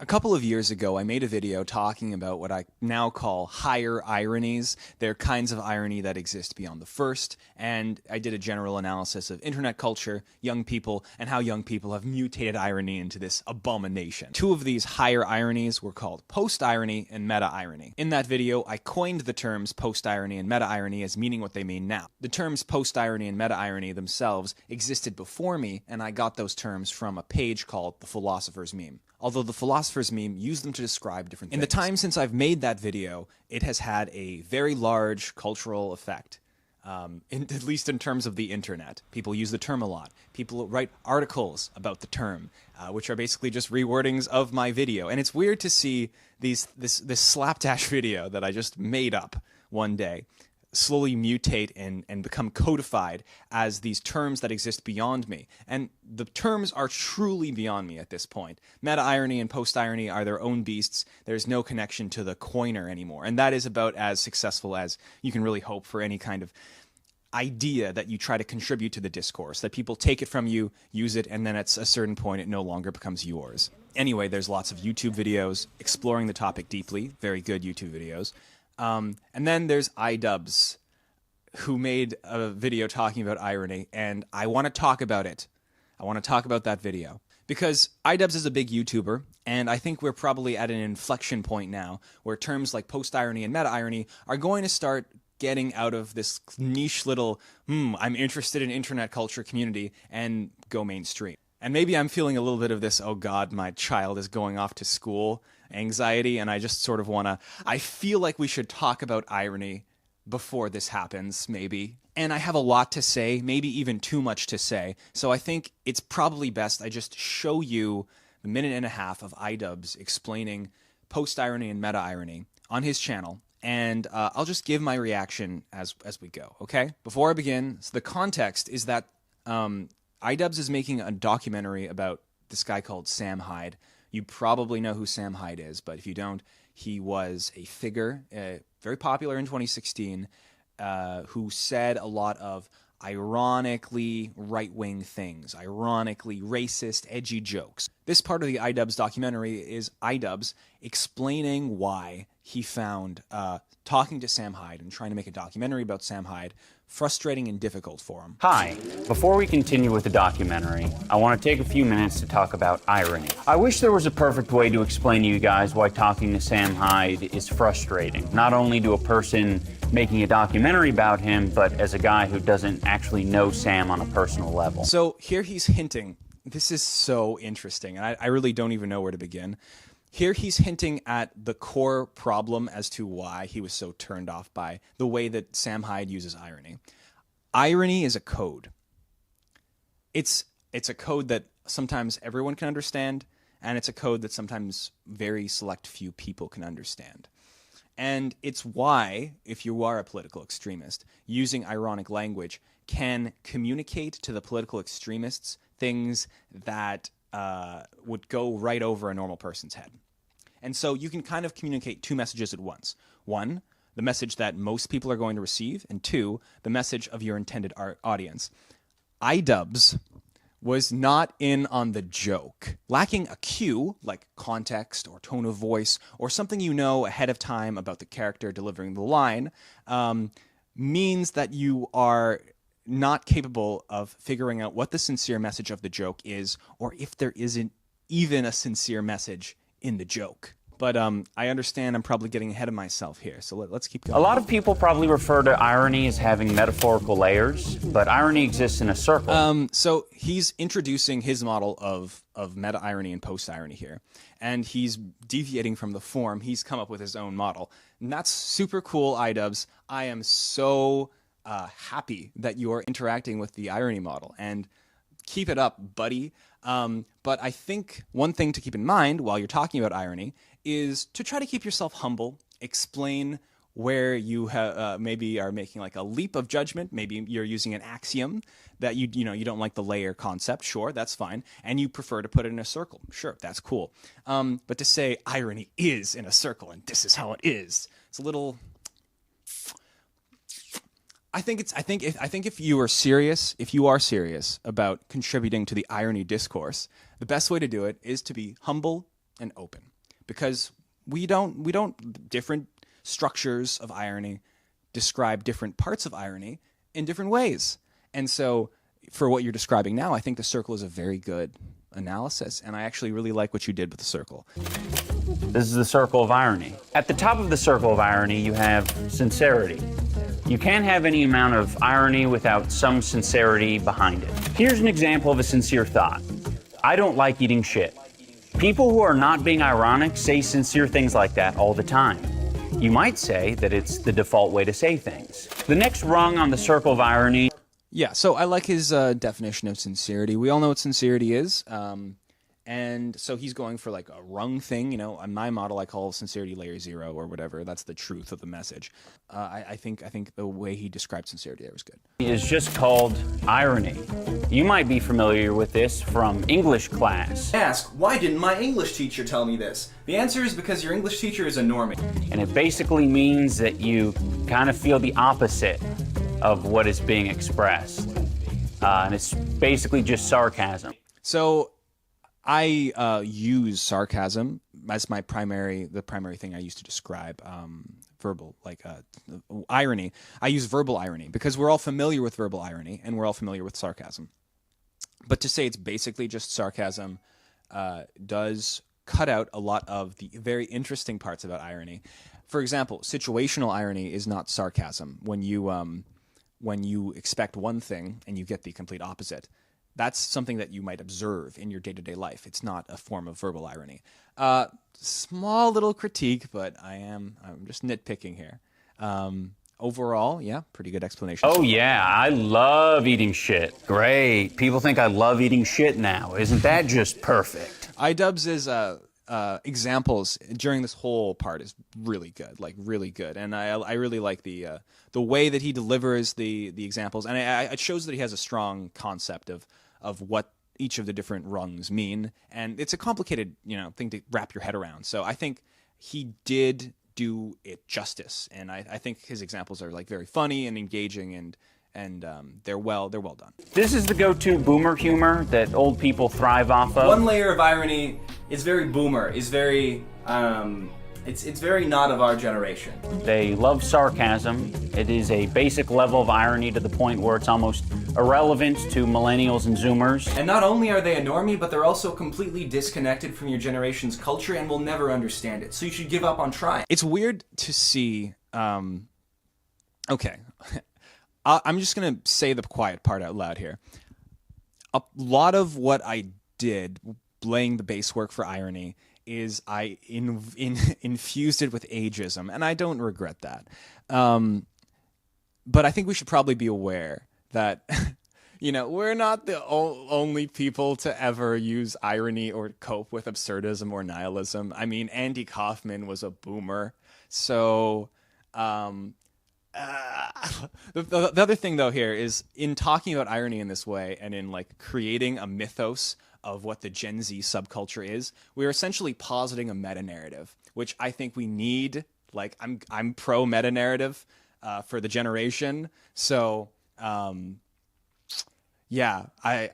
couple of years ago, I made a video talking about what I now call higher ironies. They're kinds of irony that exist beyond the first, and I did a general analysis of internet culture, young people, and how young people have mutated irony into this abomination. Two of these higher ironies were called post-irony and meta-irony. In that video, I coined the terms post-irony and meta-irony as meaning what they mean now. The terms post-irony and meta-irony themselves existed before me, and I got those terms from a page called the Philosopher's meme. Although the Philosopher's meme used them to describe different things. In the time since I've made that video, it has had a very large cultural effect, at least in terms of the internet. People use the term a lot. People write articles about the term, which are basically just rewordings of my video. And it's weird to see this slapdash video that I just made up one day slowly mutate and become codified as these terms that exist beyond me. And the terms are truly beyond me at this point. Meta-irony and post-irony are their own beasts. There's no connection to the coiner anymore. And that is about as successful as you can really hope for any kind of idea that you try to contribute to the discourse, that people take it from you, use it, and then at a certain point it no longer becomes yours. Anyway, there's lots of YouTube videos exploring the topic deeply, very good YouTube videos. And then there's Idubbbz, who made a video talking about irony, and I want to talk about it. I want to talk about that video. Because Idubbbz is a big YouTuber, and I think we're probably at an inflection point now where terms like post-irony and meta-irony are going to start getting out of this niche little, I'm interested in internet culture community, and go mainstream. And maybe I'm feeling a little bit of this, oh God, my child is going off to school anxiety, and I just sort of want to, I feel like we should talk about irony before this happens, maybe. And I have a lot to say, maybe even too much to say, so I think it's probably best I just show you a minute and a half of Idubbbz explaining post-irony and meta-irony on his channel, and I'll just give my reaction as we go, okay? Before I begin, so the context is that Idubbbz is making a documentary about this guy called Sam Hyde. You probably know who Sam Hyde is, but if you don't, he was a figure, very popular in 2016, who said a lot of ironically right-wing things, ironically racist, edgy jokes. This part of the Idubbbz documentary is Idubbbz explaining why he found talking to Sam Hyde and trying to make a documentary about Sam Hyde frustrating and difficult for him. Hi. Before we continue with the documentary, I want to take a few minutes to talk about irony. I wish there was a perfect way to explain to you guys why talking to Sam Hyde is frustrating, not only to a person making a documentary about him, but as a guy who doesn't actually know Sam on a personal level. So here he's hinting, this is so interesting, and I really don't even know where to begin. Here he's hinting at the core problem as to why he was so turned off by the way that Sam Hyde uses irony. Irony is a code. It's a code that sometimes everyone can understand, and it's a code that sometimes very select few people can understand. And it's why, if you are a political extremist, using ironic language can communicate to the political extremists things that would go right over a normal person's head. And so you can kind of communicate two messages at once. One, the message that most people are going to receive, and two, the message of your intended audience. Idubbbz was not in on the joke. Lacking a cue, like context or tone of voice, or something you know ahead of time about the character delivering the line, means that you are not capable of figuring out what the sincere message of the joke is, or if there isn't even a sincere message in the joke. But I understand I'm probably getting ahead of myself here, so let's keep going. A lot of people probably refer to irony as having metaphorical layers, but irony exists in a circle. So he's introducing his model of meta-irony and post-irony here, and he's deviating from the form. He's come up with his own model, and that's super cool, Idubbbz. I am so happy that you're interacting with the irony model, and keep it up, buddy. But I think one thing to keep in mind while you're talking about irony is to try to keep yourself humble, explain where you maybe are making like a leap of judgment. Maybe you're using an axiom that you don't like the layer concept. Sure, that's fine. And you prefer to put it in a circle. Sure, that's cool. But to say irony is in a circle and this is how it is, it's a little. I think if you are serious about contributing to the irony discourse, the best way to do it is to be humble and open. because different structures of irony describe different parts of irony in different ways. And so for what you're describing now, I think the circle is a very good analysis, and I actually really like what you did with the circle. This is the circle of irony. At the top of the circle of irony, you have sincerity. You can't have any amount of irony without some sincerity behind it. Here's an example of a sincere thought. I don't like eating shit. People who are not being ironic say sincere things like that all the time. You might say that it's the default way to say things. The next rung on the circle of irony. Yeah, so I like his definition of sincerity. We all know what sincerity is. And so he's going for like a rung thing, you know. On my model, I call sincerity layer 0 or whatever. That's the truth of the message. I think the way he described sincerity there was good. Is just called irony. You might be familiar with this from English class. Ask, why didn't my English teacher tell me this? The answer is because your English teacher is a normie. And it basically means that you kind of feel the opposite of what is being expressed. And it's basically just sarcasm. So I use sarcasm as the primary thing I use to describe verbal, irony. I use verbal irony because we're all familiar with verbal irony and we're all familiar with sarcasm. But to say it's basically just sarcasm does cut out a lot of the very interesting parts about irony. For example, situational irony is not sarcasm. When you expect one thing and you get the complete opposite. That's something that you might observe in your day-to-day life. It's not a form of verbal irony. Small little critique, but I'm just nitpicking here. Overall, yeah, pretty good explanation. Oh yeah, I love eating shit. Great. People think I love eating shit now. Isn't that just perfect? Idubbbz' examples during this whole part is really good, really good. And I really like the way that he delivers the examples. And it shows that he has a strong concept of what each of the different rungs mean. And it's a complicated, thing to wrap your head around. So I think he did do it justice. And I think his examples are very funny and engaging and they're well done. This is the go-to boomer humor that old people thrive off of. One layer of irony is very boomer, is very, it's very not of our generation. They love sarcasm. It is a basic level of irony to the point where it's almost irrelevant to millennials and zoomers. And not only are they a normie, but they're also completely disconnected from your generation's culture and will never understand it. So you should give up on trying. It's weird to see, okay. I'm just going to say the quiet part out loud here. A lot of what I did, laying the base work for irony, is I infused it with ageism, and I don't regret that. But I think we should probably be aware that, we're not the only people to ever use irony or cope with absurdism or nihilism. I mean, Andy Kaufman was a boomer, so... the other thing though here is in talking about irony in this way and in creating a mythos of what the Gen Z subculture is, we're essentially positing a meta narrative, which I think we need. I'm pro meta narrative for the generation. So yeah, I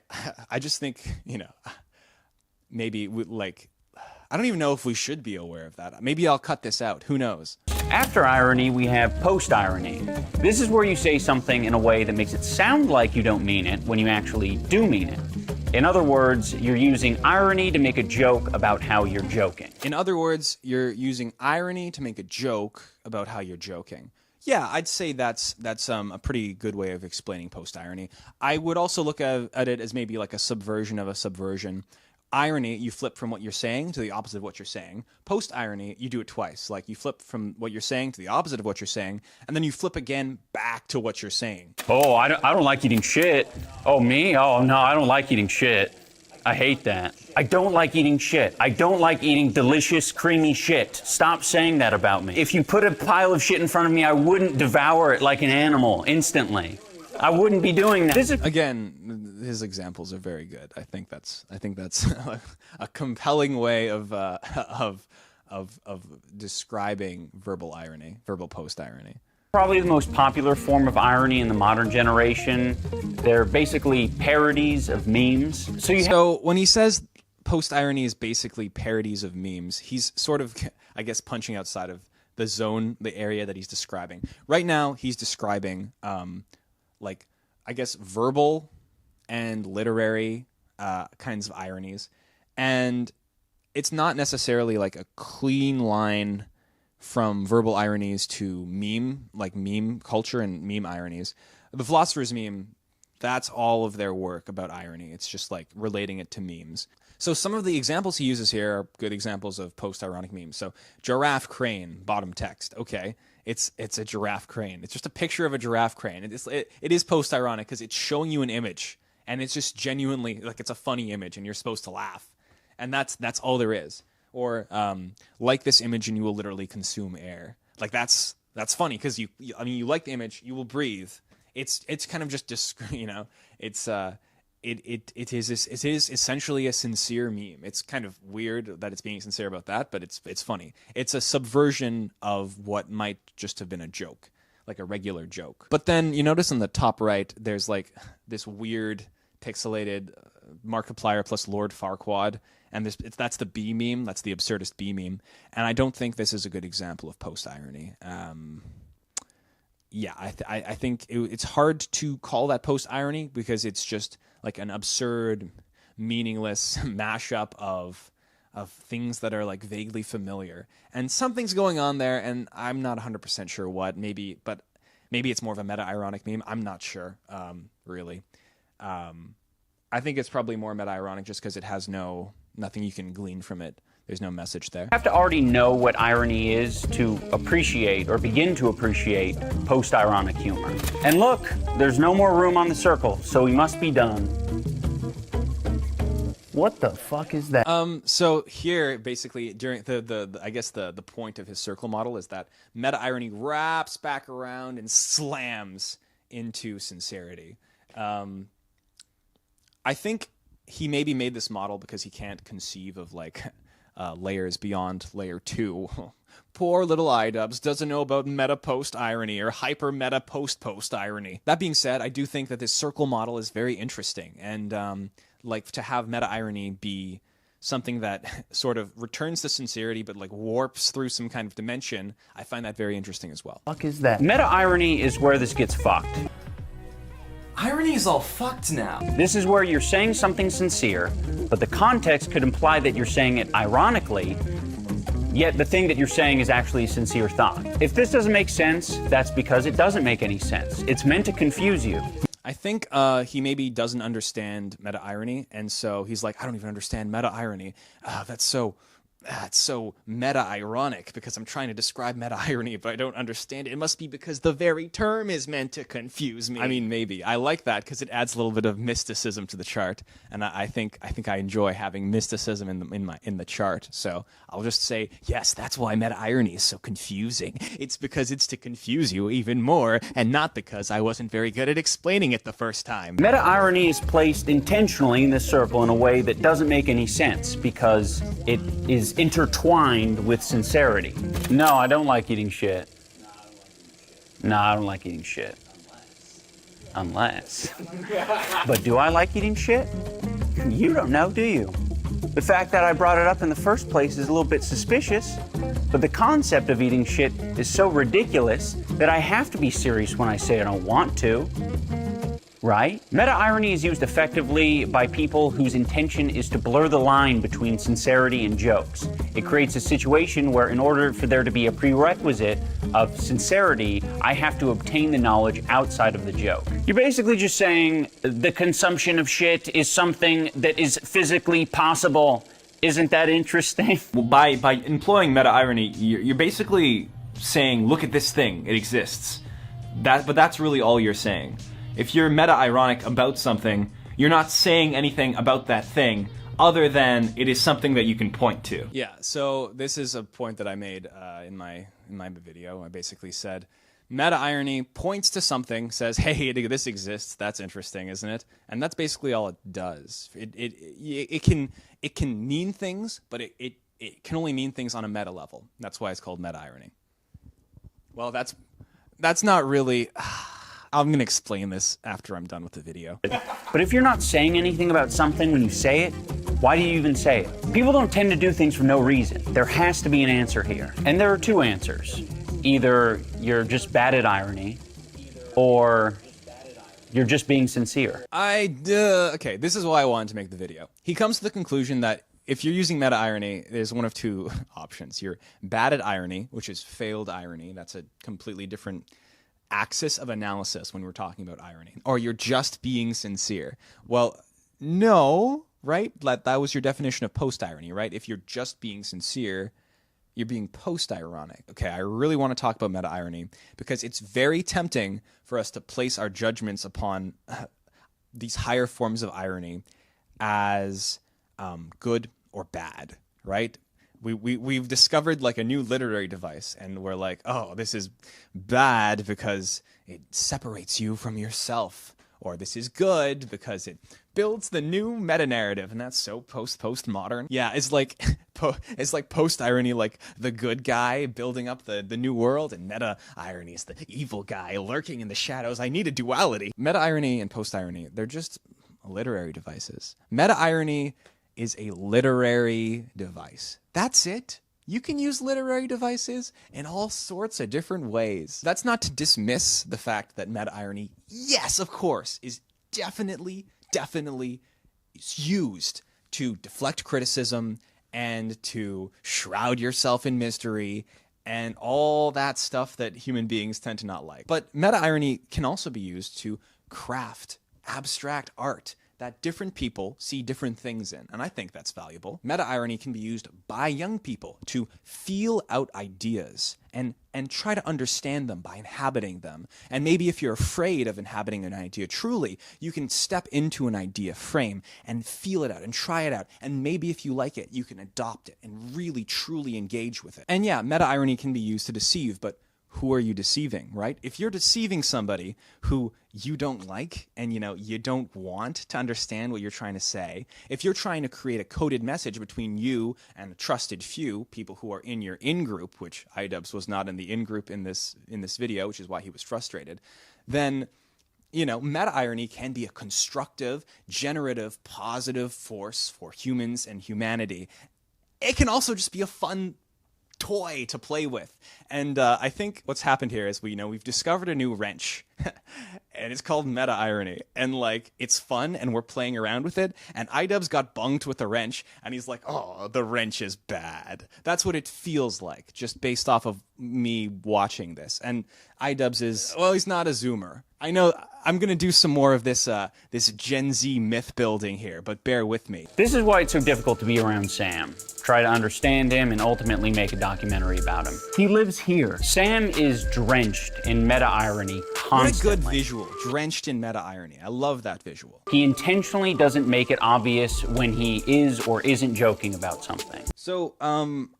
just think maybe I don't even know if we should be aware of that. Maybe I'll cut this out. Who knows? After irony, we have post-irony. This is where you say something in a way that makes it sound like you don't mean it when you actually do mean it. In other words, you're using irony to make a joke about how you're joking. In other words, you're using irony to make a joke about how you're joking. Yeah, I'd say that's a pretty good way of explaining post-irony. I would also look at it as maybe like a subversion of a subversion. Irony, you flip from what you're saying to the opposite of what you're saying. Post-irony, you do it twice. You flip from what you're saying to the opposite of what you're saying, and then you flip again back to what you're saying. Oh, I don't like eating shit. Oh, me? Oh, no, I don't like eating shit. I hate that. I don't like eating shit. I don't like eating delicious, creamy shit. Stop saying that about me. If you put a pile of shit in front of me, I wouldn't devour it like an animal instantly. I wouldn't be doing that. Again, his examples are very good. I think that's a compelling way of describing verbal irony, verbal post-irony. Probably the most popular form of irony in the modern generation. They're basically parodies of memes. So when he says post-irony is basically parodies of memes. He's sort of, I guess, punching outside of the zone, the area that he's describing. Right now, he's describing, like, I guess, verbal and literary kinds of ironies. And it's not necessarily like a clean line from verbal ironies to meme culture and meme ironies. The Philosopher's meme, that's all of their work about irony. It's just like relating it to memes. So some of the examples he uses here are good examples of post-ironic memes. So giraffe crane, bottom text. Okay, it's a giraffe crane. It's just a picture of a giraffe crane. It is post-ironic because it's showing you an image, and it's just genuinely like it's a funny image, and you're supposed to laugh, and that's all there is. Or like this image, and you will literally consume air. Like that's funny because you like the image, you will breathe. It's kind of just it is essentially a sincere meme. It's kind of weird that it's being sincere about that, but it's funny. It's a subversion of what might just have been a joke, like a regular joke. But then you notice in the top right, there's like this weird pixelated Markiplier plus Lord Farquaad, and that's the B meme. That's the absurdist B meme, and I don't think this is a good example of post-irony. Yeah, I think it's hard to call that post-irony because it's just like an absurd, meaningless mashup of things that are like vaguely familiar. And something's going on there, and I'm not 100% sure what. Maybe it's more of a meta-ironic meme. I'm not sure, really. I think it's probably more meta-ironic just because it has nothing you can glean from it. There's no message there. You have to already know what irony is to appreciate or begin to appreciate post-ironic humor. And look, there's no more room on the circle, so we must be done. What the fuck is that? So here, basically, during I guess the point of his circle model is that meta-irony wraps back around and slams into sincerity. I think he maybe made this model because he can't conceive of like layers beyond layer 2. Poor little Idubbbz doesn't know about meta post irony or hyper meta post irony. That being said, I do think that this circle model is very interesting, and like to have meta irony be something that sort of returns to sincerity but like warps through some kind of dimension, I find that very interesting as well. What the fuck is that? Meta irony is where this gets fucked. Irony is all fucked now. This is where you're saying something sincere, but the context could imply that you're saying it ironically, yet the thing that you're saying is actually a sincere thought. If this doesn't make sense, that's because it doesn't make any sense. It's meant to confuse you. I think he maybe doesn't understand meta-irony, and so he's like, I don't even understand meta-irony. That's so meta-ironic because I'm trying to describe meta-irony, but I don't understand it. It must be because the very term is meant to confuse me. I mean, maybe. I like that because it adds a little bit of mysticism to the chart, and I think I enjoy having mysticism in the chart. So I'll just say, yes, that's why meta-irony is so confusing. It's because it's to confuse you even more, and not because I wasn't very good at explaining it the first time. Meta-irony is placed intentionally in this circle in a way that doesn't make any sense because it is intertwined with sincerity. No, I don't like eating shit. No, I don't like eating shit. Unless. But do I like eating shit? You don't know, do you? The fact that I brought it up in the first place is a little bit suspicious, but the concept of eating shit is so ridiculous that I have to be serious when I say I don't want to. Right? Meta-irony is used effectively by people whose intention is to blur the line between sincerity and jokes. It creates a situation where in order for there to be a prerequisite of sincerity, I have to obtain the knowledge outside of the joke. You're basically just saying the consumption of shit is something that is physically possible. Isn't that interesting? Well, by employing meta-irony, you're basically saying, look at this thing, it exists. But that's really all you're saying. If you're meta-ironic about something, you're not saying anything about that thing other than it is something that you can point to. Yeah, so this is a point that I made in my video. I basically said, meta-irony points to something, says, hey, this exists, that's interesting, isn't it? And that's basically all it does. It can mean things, but it can only mean things on a meta level. That's why it's called meta-irony. Well, that's not really... I'm going to explain this after I'm done with the video. But if you're not saying anything about something when you say it, Why do you even say it? People don't tend to do things for no reason. There has to be an answer here. And there are two answers. Either you're just bad at irony, or you're just being sincere. Okay, this is why I wanted to make the video. He comes to the conclusion that if you're using meta-irony, there's one of two options. You're bad at irony, which is failed irony. That's a completely different axis of analysis when we're talking about irony. Or you're just being sincere. Well, no, right? That was your definition of post-irony, right? If you're just being sincere, you're being post-ironic. Okay, I really want to talk about meta-irony because it's very tempting for us to place our judgments upon these higher forms of irony as good or bad, right? We've discovered like a new literary device, and we're like, oh, this is bad because it separates you from yourself, or this is good because it builds the new meta-narrative, and that's so postmodern. Yeah, it's like post-irony, like the good guy building up the new world, and meta-irony is the evil guy lurking in the shadows. I need a duality. Meta-irony and post-irony, they're just literary devices. Meta-irony is a literary device. That's it. You can use literary devices in all sorts of different ways. That's not to dismiss the fact that meta-irony, yes, of course, is definitely used to deflect criticism and to shroud yourself in mystery and all that stuff that human beings tend to not like. But meta-irony can also be used to craft abstract art that different people see different things in, and I think that's valuable. Meta-irony can be used by young people to feel out ideas and try to understand them by inhabiting them. And maybe if you're afraid of inhabiting an idea truly, you can step into an idea frame and feel it out and try it out. And maybe if you like it, you can adopt it and really truly engage with it. And yeah, meta-irony can be used to deceive, but who are you deceiving, right? If you're deceiving somebody who you don't like and, you don't want to understand what you're trying to say, if you're trying to create a coded message between you and a trusted few, people who are in your in-group, which Idubbbz was not in the in-group in this video, which is why he was frustrated, then, meta-irony can be a constructive, generative, positive force for humans and humanity. It can also just be a fun toy to play with. And I think what's happened here is we've discovered a new wrench and it's called meta-irony, and it's fun and we're playing around with it, and Idubbbz got bunked with the wrench and he's like, oh, the wrench is bad. That's what it feels like just based off of me watching this. And Idubbbz is, well, he's not a zoomer. I know I'm going to do some more of this this Gen Z myth building here, but bear with me. This is why it's so difficult to be around Sam. Try to understand him and ultimately make a documentary about him. He lives here. Sam is drenched in meta-irony constantly. What a good visual. Drenched in meta-irony. I love that visual. He intentionally doesn't make it obvious when he is or isn't joking about something. So,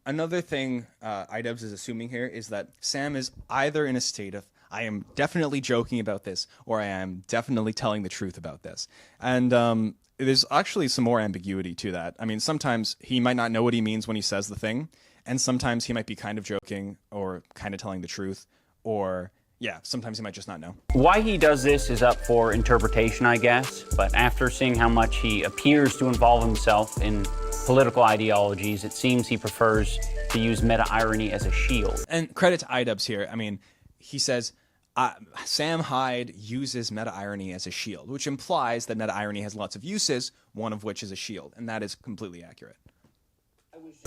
another thing Idubbbz is assuming here is that Sam is either in a state of, I am definitely joking about this, or I am definitely telling the truth about this. And there's actually some more ambiguity to that. I mean, sometimes he might not know what he means when he says the thing, and sometimes he might be kind of joking or kind of telling the truth, or yeah, sometimes he might just not know. Why he does this is up for interpretation, I guess, but after seeing how much he appears to involve himself in political ideologies, it seems he prefers to use meta-irony as a shield. And credit to Idubbbz here. I mean, he says, Sam Hyde uses meta-irony as a shield, which implies that meta-irony has lots of uses, one of which is a shield, and that is completely accurate.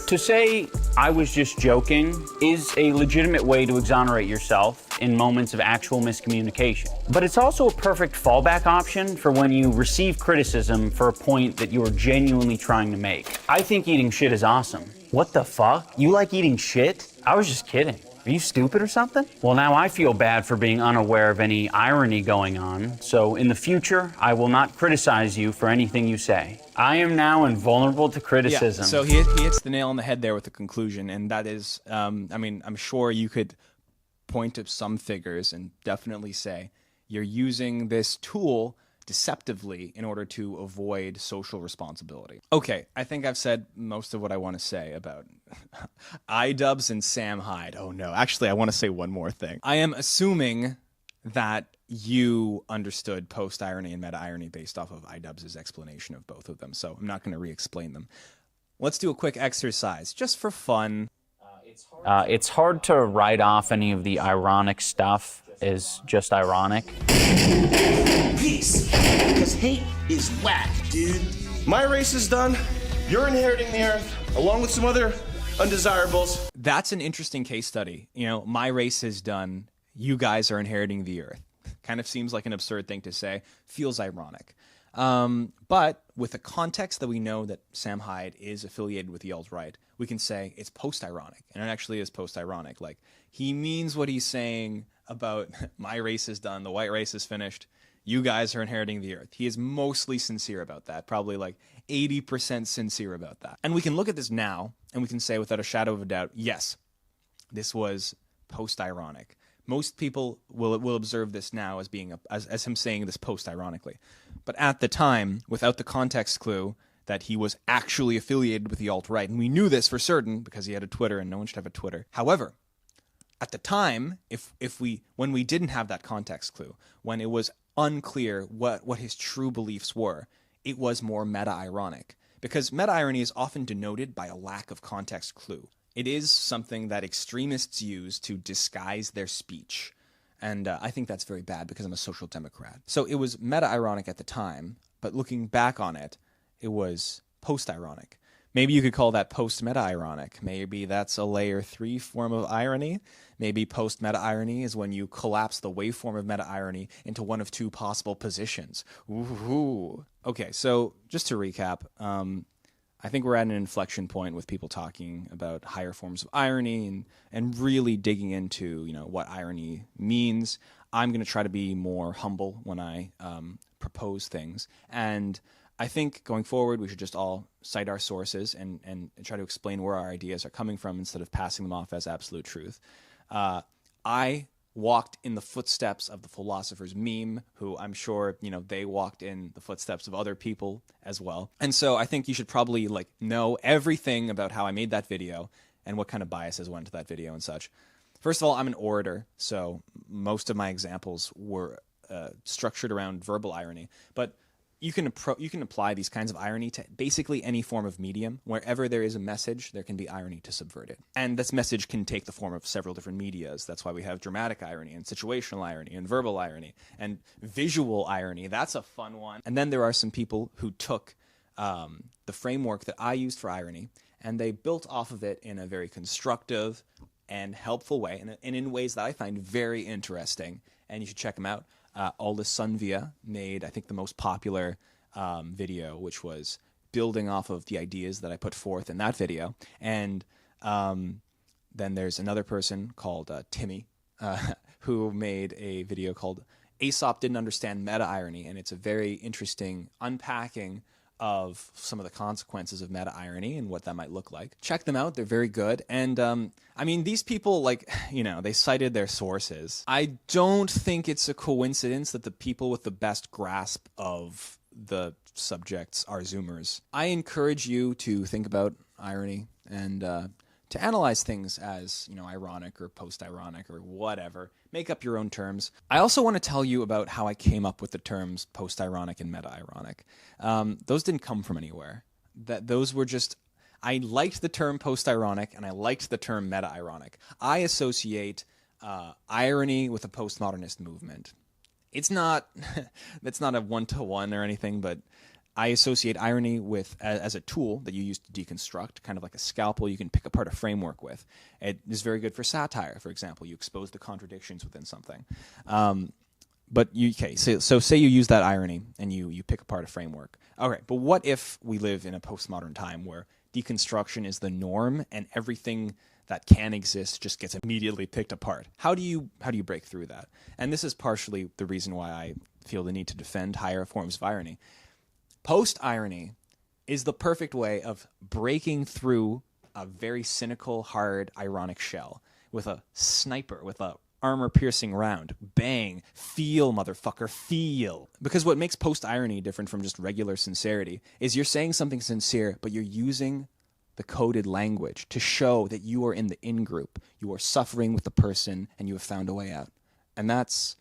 To say, I was just joking, is a legitimate way to exonerate yourself in moments of actual miscommunication. But it's also a perfect fallback option for when you receive criticism for a point that you are genuinely trying to make. I think eating shit is awesome. What the fuck? You like eating shit? I was just kidding. Are you stupid or something? Well, now I feel bad for being unaware of any irony going on, so in the future, I will not criticize you for anything you say. I am now invulnerable to criticism. Yeah, so he hits the nail on the head there with the conclusion, and that is, I mean, I'm sure you could point to some figures and definitely say, you're using this tool deceptively in order to avoid social responsibility. Okay, I think I've said most of what I want to say about Idubbbz and Sam Hyde. Oh no, actually I want to say one more thing. I am assuming that you understood post-irony and meta-irony based off of Idubbbz's explanation of both of them, so I'm not going to re-explain them. Let's do a quick exercise, just for fun. It's hard to write off any of the ironic stuff as just ironic. Peace, because hate is whack, dude. My race is done. You're inheriting the earth, along with some other undesirables. That's an interesting case study. You know, my race is done. You guys are inheriting the earth. Kind of seems like an absurd thing to say. Feels ironic. But with the context that we know that Sam Hyde is affiliated with the alt-right, we can say it's post-ironic. And it actually is post-ironic. Like, he means what he's saying about my race is done, the white race is finished, you guys are inheriting the earth. He is mostly sincere about that, probably like 80% sincere about that. And we can look at this now, and we can say without a shadow of a doubt, yes, this was post-ironic. Most people will observe this now as being as him saying this post-ironically. But at the time, without the context clue that he was actually affiliated with the alt-right, and we knew this for certain because he had a Twitter and no one should have a Twitter. However, at the time, when we didn't have that context clue, when it was unclear what his true beliefs were, it was more meta-ironic. Because meta-irony is often denoted by a lack of context clue. It is something that extremists use to disguise their speech. And I think that's very bad because I'm a social democrat. So it was meta-ironic at the time, but looking back on it, it was post-ironic. Maybe you could call that post-meta-ironic. Maybe that's a layer 3 form of irony. Maybe post-meta-irony is when you collapse the waveform of meta-irony into one of two possible positions. Ooh. Okay, so just to recap, I think we're at an inflection point with people talking about higher forms of irony and really digging into, you know, what irony means. I'm going to try to be more humble when I propose things. And I think going forward, we should just all cite our sources and try to explain where our ideas are coming from instead of passing them off as absolute truth. I walked in the footsteps of the Philosopher's meme, who I'm sure, you know, they walked in the footsteps of other people as well. And so I think you should probably like know everything about how I made that video and what kind of biases went into that video and such. First of all, I'm an orator, so most of my examples were structured around verbal irony. But you can apply these kinds of irony to basically any form of medium. Wherever there is a message, there can be irony to subvert it. And this message can take the form of several different medias. That's why we have dramatic irony and situational irony and verbal irony and visual irony. That's a fun one. And then there are some people who took the framework that I used for irony, and they built off of it in a very constructive and helpful way, and in ways that I find very interesting. And you should check them out. Aldous Sunvia made, I think, the most popular video, which was building off of the ideas that I put forth in that video. And then there's another person called Timmy, who made a video called Aesop Didn't Understand Meta-Irony, and it's a very interesting unpacking of some of the consequences of meta-irony and what that might look like. Check them out. They're very good. And, I mean, these people, like, you know, they cited their sources. I don't think it's a coincidence that the people with the best grasp of the subjects are Zoomers. I encourage you to think about irony and to analyze things as, you know, ironic or post-ironic or whatever. Make up your own terms. I also want to tell you about how I came up with the terms post-ironic and meta-ironic. Those didn't come from anywhere. Those were just... I liked the term post-ironic and I liked the term meta-ironic. I associate irony with the postmodernist movement. It's not a one-to-one or anything, but I associate irony with as a tool that you use to deconstruct, kind of like a scalpel you can pick apart a framework with. It is very good for satire, for example. You expose the contradictions within something. So say you use that irony and you pick apart a framework. All right, but what if we live in a postmodern time where deconstruction is the norm and everything that can exist just gets immediately picked apart? How do you break through that? And this is partially the reason why I feel the need to defend higher forms of irony. Post-irony is the perfect way of breaking through a very cynical, hard, ironic shell with a sniper, with a armor-piercing round. Bang. Feel, motherfucker, feel. Because what makes post-irony different from just regular sincerity is you're saying something sincere, but you're using the coded language to show that you are in the in-group. You are suffering with the person, and you have found a way out. And that's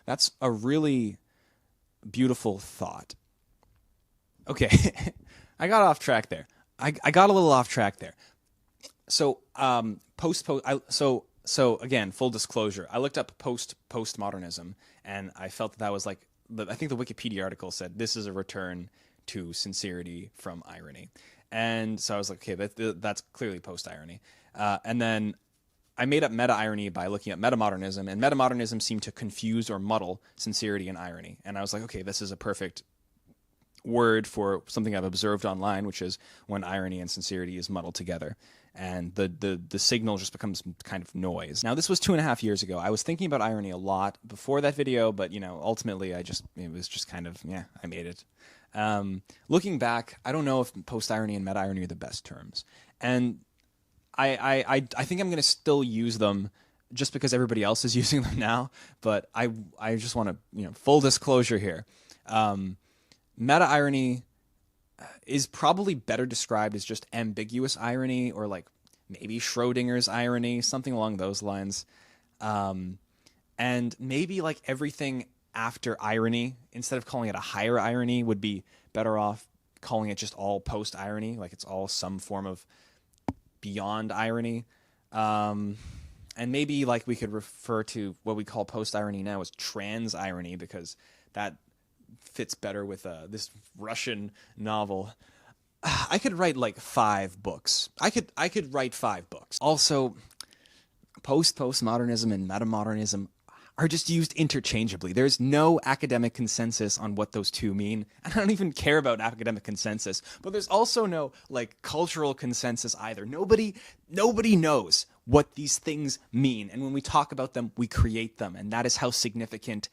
That's a really beautiful thought. Okay, I got off track there. I got a little off track there. So so again, full disclosure, I looked up postmodernism, and I felt that was like, I think the Wikipedia article said this is a return to sincerity from irony. And so I was like, okay, that's clearly post-irony. And then I made up meta-irony by looking at metamodernism, and metamodernism seemed to confuse or muddle sincerity and irony. And I was like, okay, this is a perfect word for something I've observed online, which is when irony and sincerity is muddled together. And the signal just becomes kind of noise. Now, this was 2.5 years ago. I was thinking about irony a lot before that video, but, ultimately it was just kind of, I made it. Looking back, I don't know if post-irony and meta-irony are the best terms. And I think I'm going to still use them just because everybody else is using them now. But I just want to, full disclosure here. Meta-irony is probably better described as just ambiguous irony, or like maybe Schrodinger's irony, something along those lines. And maybe like everything after irony, instead of calling it a higher irony, would be better off calling it just all post-irony, like it's all some form of beyond irony. And maybe like we could refer to what we call post-irony now as trans-irony, because that fits better with this Russian novel. I could write like 5 books. I could write 5 books. Also, postmodernism and metamodernism are just used interchangeably. There's no academic consensus on what those two mean. And I don't even care about academic consensus, but there's also no like cultural consensus either. Nobody knows what these things mean. And when we talk about them, we create them. And that is how significant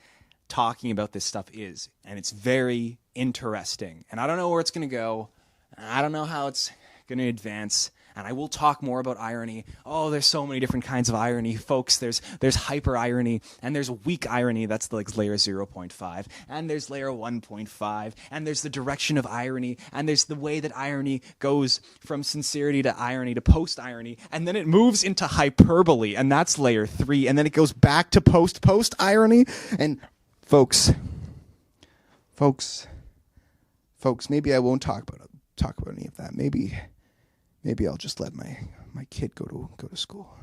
talking about this stuff is. And it's very interesting. And I don't know where it's going to go. I don't know how it's going to advance. And I will talk more about irony. Oh, there's so many different kinds of irony, folks. There's hyper irony, and there's weak irony. That's like layer 0.5, and there's layer 1.5, and there's the direction of irony, and there's the way that irony goes from sincerity to irony to post irony, and then it moves into hyperbole, and that's layer 3, and then it goes back to post irony. And folks, maybe I won't talk about any of that. Maybe I'll just let my kid go to school.